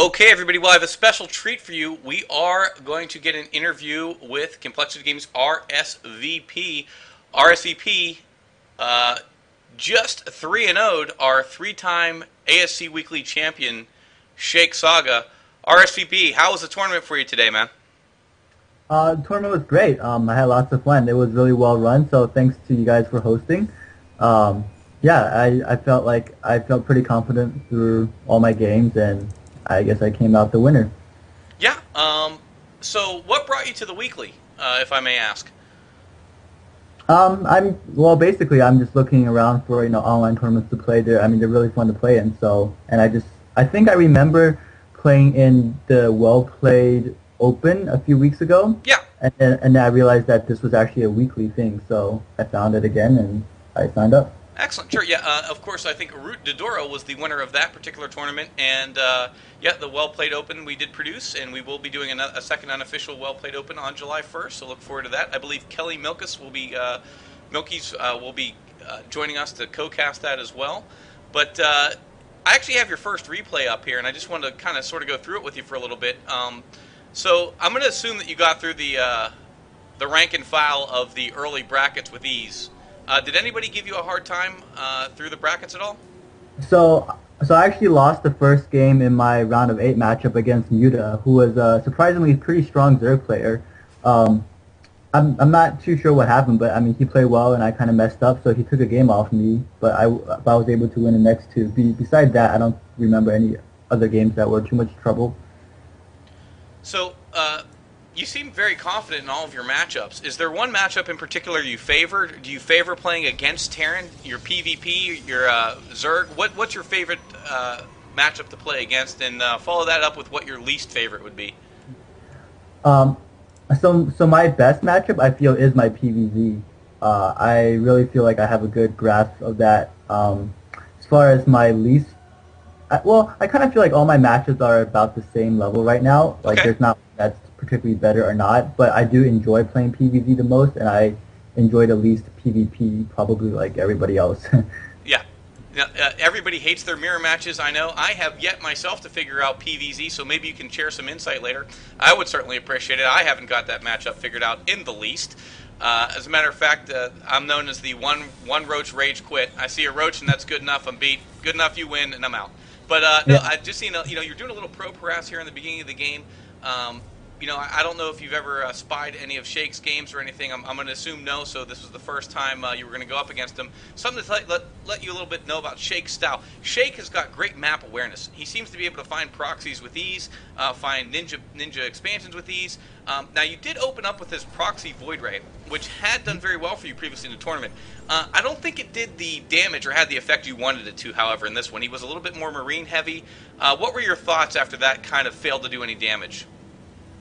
Okay, everybody, well, I have a special treat for you. We are going to get an interview with Complexity Games RSVP. RSVP, just 3-0'd our three-time ASC Weekly champion, Shake Saga. RSVP, how was the tournament for you today, man? The tournament was great. I had lots of fun. It was really well run, so thanks to you guys for hosting. Um, yeah, I felt pretty confident through all my games, and I guess I came out the winner. Yeah, so what brought you to the Weekly, if I may ask? Basically, I'm just looking around for online tournaments to play. There, I mean, they're really fun to play in. So, and I think I remember playing in the Well Played Open a few weeks ago, Yeah. and then I realized that this was actually a weekly thing. So I found it again, and I signed up. Excellent. Sure. Yeah. Of course, I think Root Dodoro was the winner of that particular tournament, and yeah, the Well Played Open we did produce, and we will be doing a second unofficial Well Played Open on July 1st. So look forward to that. I believe Kelly Milkis will be joining us to co-cast that as well. But I actually have your first replay up here, and I just wanted to kind of sort of go through it with you for a little bit. So I'm going to assume that you got through the rank and file of the early brackets with ease. Did anybody give you a hard time through the brackets at all? So I actually lost the first game in my round of 8 matchup against Muta, who was a surprisingly pretty strong Zerg player. I'm not too sure what happened, but I mean he played well and I kind of messed up, so he took a game off me. But I was able to win the next two. Besides that, I don't remember any other games that were too much trouble. So you seem very confident in all of your matchups. Is there one matchup in particular you favor? Do you favor playing against Terran, your PvP, your Zerg? What's your favorite matchup to play against? And follow that up with what your least favorite would be. Um, so my best matchup I feel is my PvZ. I really feel like I have a good grasp of that. As far as my least, I kind of feel like all my matchups are about the same level right now. Like Okay. there's not that's particularly better or not, but I do enjoy playing PvZ the most, and I enjoy the least PvP, probably like everybody else. Yeah. Now, everybody hates their mirror matches, I know. I have yet myself to figure out PvZ, so maybe you can share some insight later. I would certainly appreciate it. I haven't got that matchup figured out in the least. As a matter of fact, I'm known as the one roach rage quit. I see a roach and that's good enough. I'm beat. Good enough, you win, and I'm out. But no, Yeah. I just you're doing a little pro harass here in the beginning of the game. I don't know if you've ever spied any of Shake's games or anything. I'm going to assume no, so this was the first time you were going to go up against him. Something to let you a little bit know about Shake's style. Shake has got great map awareness. He seems to be able to find proxies with ease, find ninja expansions with ease. Now, you did open up with his proxy Void Ray, which had done very well for you previously in the tournament. I don't think it did the damage or had the effect you wanted it to, however, in this one. He was a little bit more marine heavy. What were your thoughts after that kind of failed to do any damage?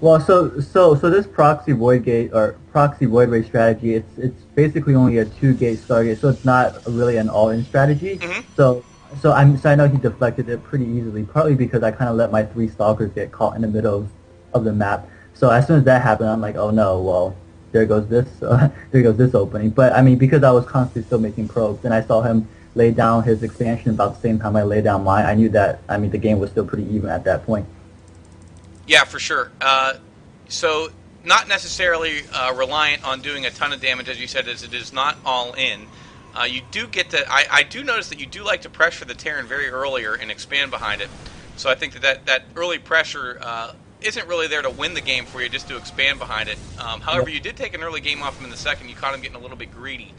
Well, so this proxy void gate or proxy void ray strategy, it's basically only a 2-gate stargate, so it's not really an all-in strategy. Mm-hmm. So I know he deflected it pretty easily, partly because I kind of let my 3 stalkers get caught in the middle of the map. So as soon as that happened, I'm like, oh no, well there goes this opening. But I mean, because I was constantly still making probes, and I saw him lay down his expansion about the same time I laid down mine, I knew that the game was still pretty even at that point. Yeah, for sure. So not necessarily reliant on doing a ton of damage, as you said, as it is not all in. You do get to. I do notice that you do like to pressure the Terran very earlier and expand behind it. So I think that early pressure isn't really there to win the game for you, just to expand behind it. However, you did take an early game off him in the second. You caught him getting a little bit greedy.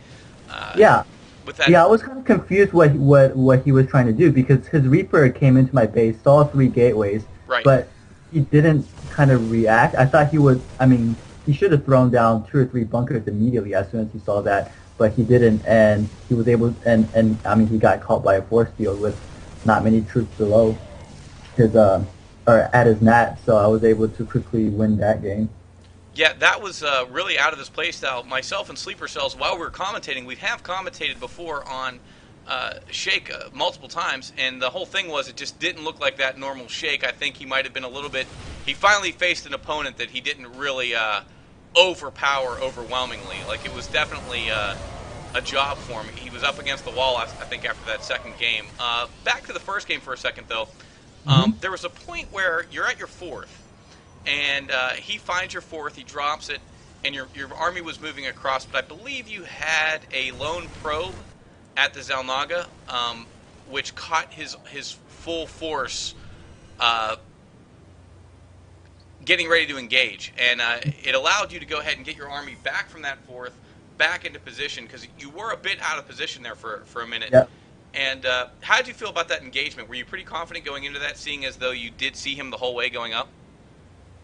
Yeah. With that. Yeah, I was kind of confused what he was trying to do, because his Reaper came into my base, saw 3 gateways, Right. but he didn't kind of react. I thought he would. I mean, he should have thrown down 2 or 3 bunkers immediately as soon as he saw that, but he didn't, and he was able. And I mean, he got caught by a force field with not many troops below his or at his nat, so I was able to quickly win that game. Yeah, that was really out of his playstyle. Myself and Sleeper Cells, while we were commentating, we have commentated before on Shake multiple times, and the whole thing was it just didn't look like that normal Shake. I think he might have been a little bit. He finally faced an opponent that he didn't really overpower overwhelmingly. Like, it was definitely a job for him. He was up against the wall, I think, after that second game. Back to the first game for a second, though. Hmm. There was a point where you're at your fourth, and he finds your fourth, he drops it, and your army was moving across. But I believe you had a lone probe at the Zalnaga, which caught his full force uh, getting ready to engage, and it allowed you to go ahead and get your army back from that fourth, back into position, because you were a bit out of position there for a minute. Yeah. And how did you feel about that engagement? Were you pretty confident going into that, seeing as though you did see him the whole way going up?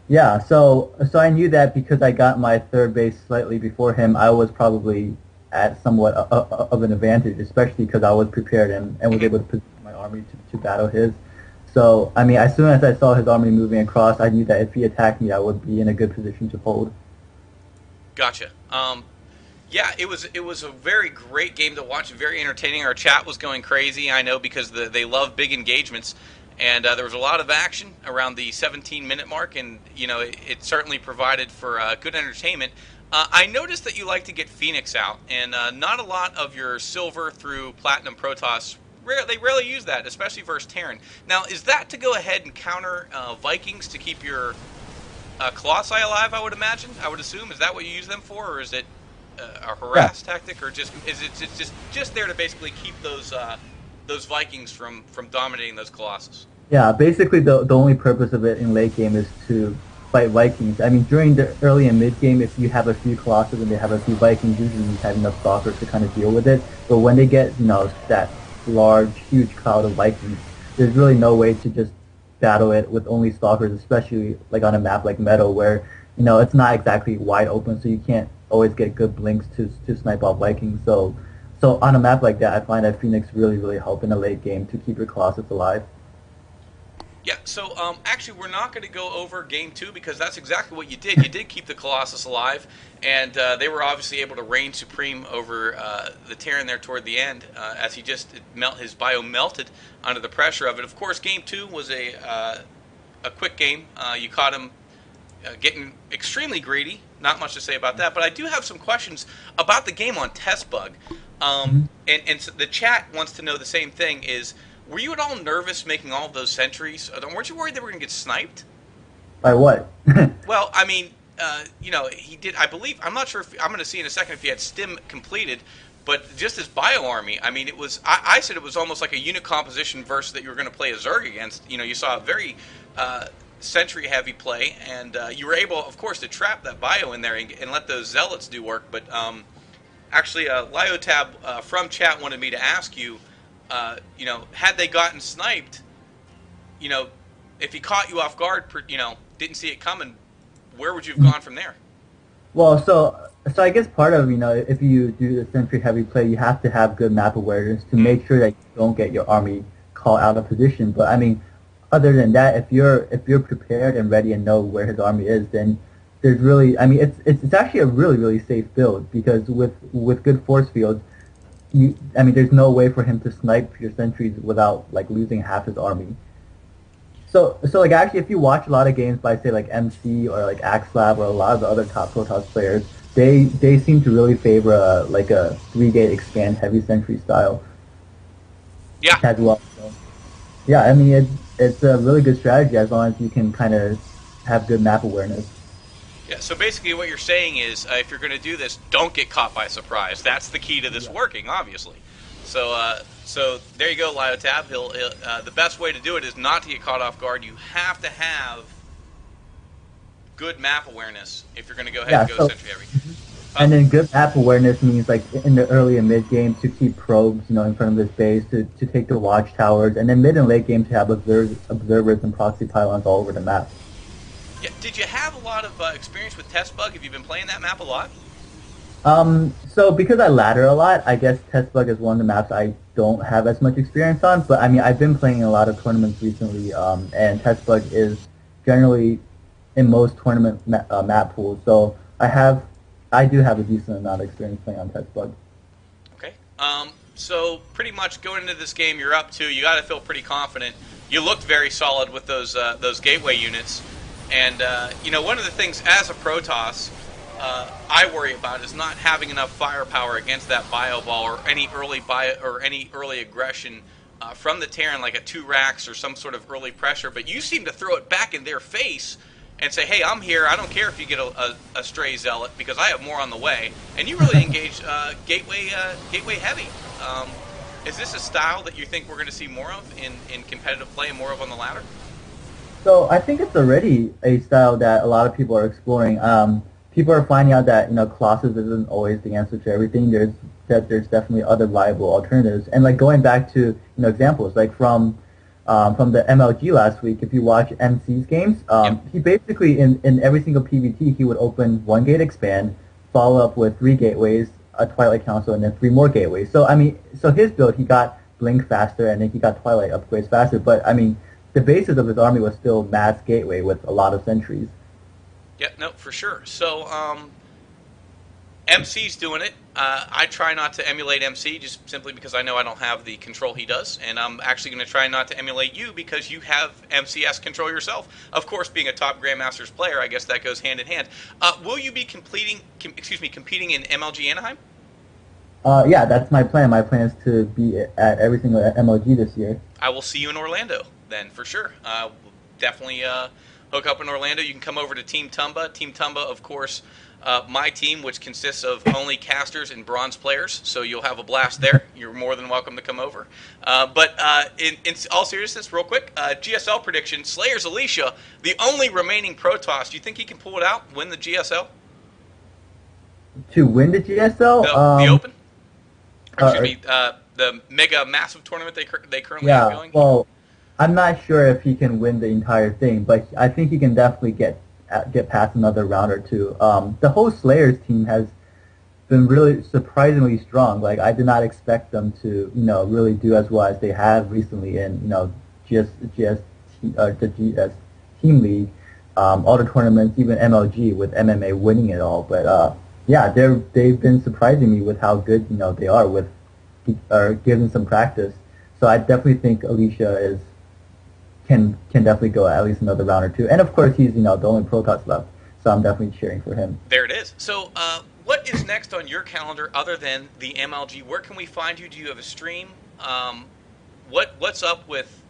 Yeah, so I knew that because I got my third base slightly before him, I was probably at somewhat of an advantage, especially because I was prepared and was Mm-hmm. able to position my army to battle his. So, I mean, as soon as I saw his army moving across, I knew that if he attacked me, I would be in a good position to hold. Gotcha. Yeah, it was a very great game to watch, very entertaining. Our chat was going crazy, I know, because they love big engagements, and there was a lot of action around the 17-minute mark, and it certainly provided for good entertainment. I noticed that you like to get Phoenix out, and not a lot of your silver through platinum Protoss. They rarely use that, especially versus Terran. Now, is that to go ahead and counter Vikings to keep your Colossi alive? I would imagine. I would assume. Is that what you use them for, or is it a Yeah, harass tactic, or just is it just there to basically keep those Vikings from dominating those Colossus? yeah. Basically, the only purpose of it in late game is to fight Vikings. I mean, during the early and mid game, if you have a few Colossus and they have a few Vikings, usually you have enough stalkers to kind of deal with it. But when they get that large, huge cloud of Vikings, there's really no way to just battle it with only stalkers, especially like on a map like Meadow where it's not exactly wide open, so you can't always get good blinks to snipe off Vikings. So on a map like that, I find that Phoenix really help in the late game to keep your Colossus alive. Yeah, so actually, we're not going to go over game two because that's exactly what you did. You did keep the Colossus alive, and they were obviously able to reign supreme over the Terran there toward the end as his bio melted under the pressure of it. Of course, game two was a quick game. You caught him getting extremely greedy. Not much to say about that, but I do have some questions about the game on Test Bug. Mhm. And so the chat wants to know the same thing. Were you at all nervous making all of those sentries? Weren't you worried they were going to get sniped? By what? Well, I mean, he did. I believe. I'm not sure if I'm going to see in a second if he had stim completed, but just his bio army. I mean, it was. I said it was almost like a unit composition versus that you were going to play a Zerg against. You saw a very sentry heavy play, and you were able, of course, to trap that bio in there and let those zealots do work. But actually, Lyotab from chat wanted me to ask you. Had they gotten sniped, if he caught you off guard, didn't see it coming, where would you have gone from there? Well, so I guess part of if you do the sentry heavy play, you have to have good map awareness to make sure that you don't get your army caught out of position. But I mean, other than that, if you're prepared and ready and know where his army is, then there's really, I mean, it's actually a really safe build because with good force fields, I mean, there's no way for him to snipe your sentries without like losing half his army. So like actually, if you watch a lot of games by say like MC or like ASCWeekly or a lot of the other top Protoss players, they seem to really favor like a 3-gate expand heavy sentry style Yeah. as well. So, yeah, I mean it's a really good strategy as long as you can kind of have good map awareness. Yeah, so basically what you're saying is if you're going to do this, don't get caught by surprise. That's the key to this working, obviously. So there you go, Lyotab. The best way to do it is not to get caught off guard. You have to have good map awareness if you're going to go ahead and go sentry heavy. And then good map awareness means like in the early and mid game to keep probes, in front of this base to take the watchtowers, and then mid and late game to have observers and proxy pylons all over the map. Yeah, did you have a lot of experience with Test Bug? Have you been playing that map a lot? So because I ladder a lot, I guess Test Bug is one of the maps I don't have as much experience on. But I mean, I've been playing a lot of tournaments recently, and Test Bug is generally in most tournament map pools. So I do have a decent amount of experience playing on Test Bug. Okay. So pretty much going into this game, you're up 2. You got to feel pretty confident. You looked very solid with those gateway units. And, one of the things as a Protoss I worry about is not having enough firepower against that bio ball or any early aggression from the Terran, like a 2 racks or some sort of early pressure, but you seem to throw it back in their face and say, hey, I'm here. I don't care if you get a stray zealot because I have more on the way. And you really engage gateway heavy. Is this a style that you think we're going to see more of in competitive play and more of on the ladder? So I think it's already a style that a lot of people are exploring. People are finding out that Colossus isn't always the answer to everything. There's definitely other viable alternatives. And like going back to examples like from the MLG last week, if you watch MC's games, he basically in every single PvT he would open 1 gate expand, follow up with 3 gateways, a Twilight Council, and then 3 more gateways. So so his build, he got Blink faster, and then he got Twilight upgrades faster. But the basis of his army was still mass gateway with a lot of sentries. Yeah, no, for sure. So MC's doing it. I try not to emulate MC just simply because I know I don't have the control he does, and I'm actually going to try not to emulate you because you have MCS control yourself. Of course, being a top Grandmasters player, I guess that goes hand in hand. Will you be competing in MLG Anaheim? Yeah, that's my plan. My plan is to be at every single MLG this year. I will see you in Orlando then, for sure. Definitely hook up in Orlando. You can come over to Team Tumba. Team Tumba, of course, my team, which consists of only casters and bronze players, so you'll have a blast there. You're more than welcome to come over. But in all seriousness, real quick, GSL prediction, Slayer's Alicia, the only remaining Protoss. Do you think he can pull it out, win the GSL? To win the GSL? The Open? Excuse me, the mega massive tournament they currently have going? Well, I'm not sure if he can win the entire thing, but I think he can definitely get past another round or two. The whole Slayers team has been really surprisingly strong. Like I did not expect them to, really do as well as they have recently in, the GS Team League, all the tournaments, even MLG with MMA winning it all. But yeah, they've been surprising me with how good they are with given some practice. So I definitely think Alicia can definitely go at least another round or two. And of course he's the only Protoss left, so I'm definitely cheering for him. There it is. So what is next on your calendar other than the MLG? Where can we find you? Do you have a stream? What's up with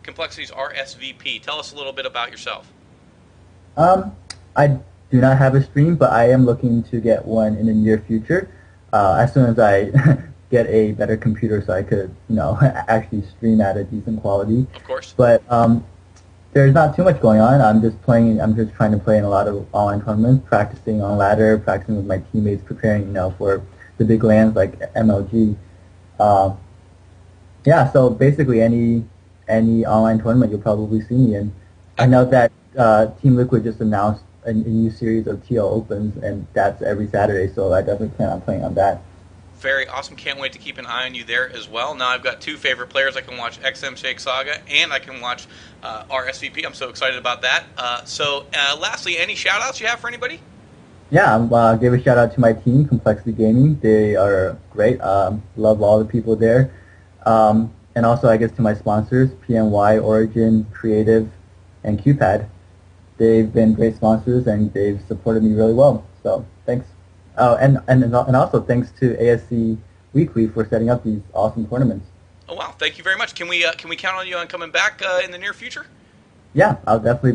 Complexity's RSVP? Tell us a little bit about yourself. I do not have a stream, but I am looking to get one in the near future. As soon as I get a better computer, so I could, actually stream at a decent quality. Of course. But there's not too much going on. I'm just trying to play in a lot of online tournaments, practicing on ladder, practicing with my teammates, preparing, for the big lands like MLG. Yeah. So basically, any online tournament you'll probably see me in. I know that Team Liquid just announced a new series of TL Opens, and that's every Saturday, so I definitely plan on playing on that. Very awesome. Can't wait to keep an eye on you there as well. Now I've got 2 favorite players. I can watch XM Shake Saga, and I can watch RSVP. I'm so excited about that. So lastly, any shout-outs you have for anybody? Yeah, I'll give a shout-out to my team, Complexity Gaming. They are great. Love all the people there. And also, I guess, to my sponsors, PNY, Origin, Creative, and QPad. They've been great sponsors, and they've supported me really well. So thanks. Oh, and also thanks to ASCWeekly for setting up these awesome tournaments. Oh wow! Thank you very much. Can we count on you on coming back in the near future? Yeah, I'll definitely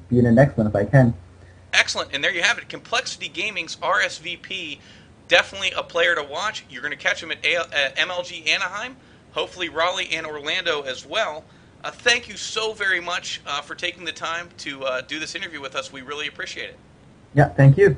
be in the next one if I can. Excellent. And there you have it. Complexity Gaming's RSVP, definitely a player to watch. You're going to catch him at MLG Anaheim, hopefully Raleigh and Orlando as well. Thank you so very much for taking the time to do this interview with us. We really appreciate it. Yeah, thank you.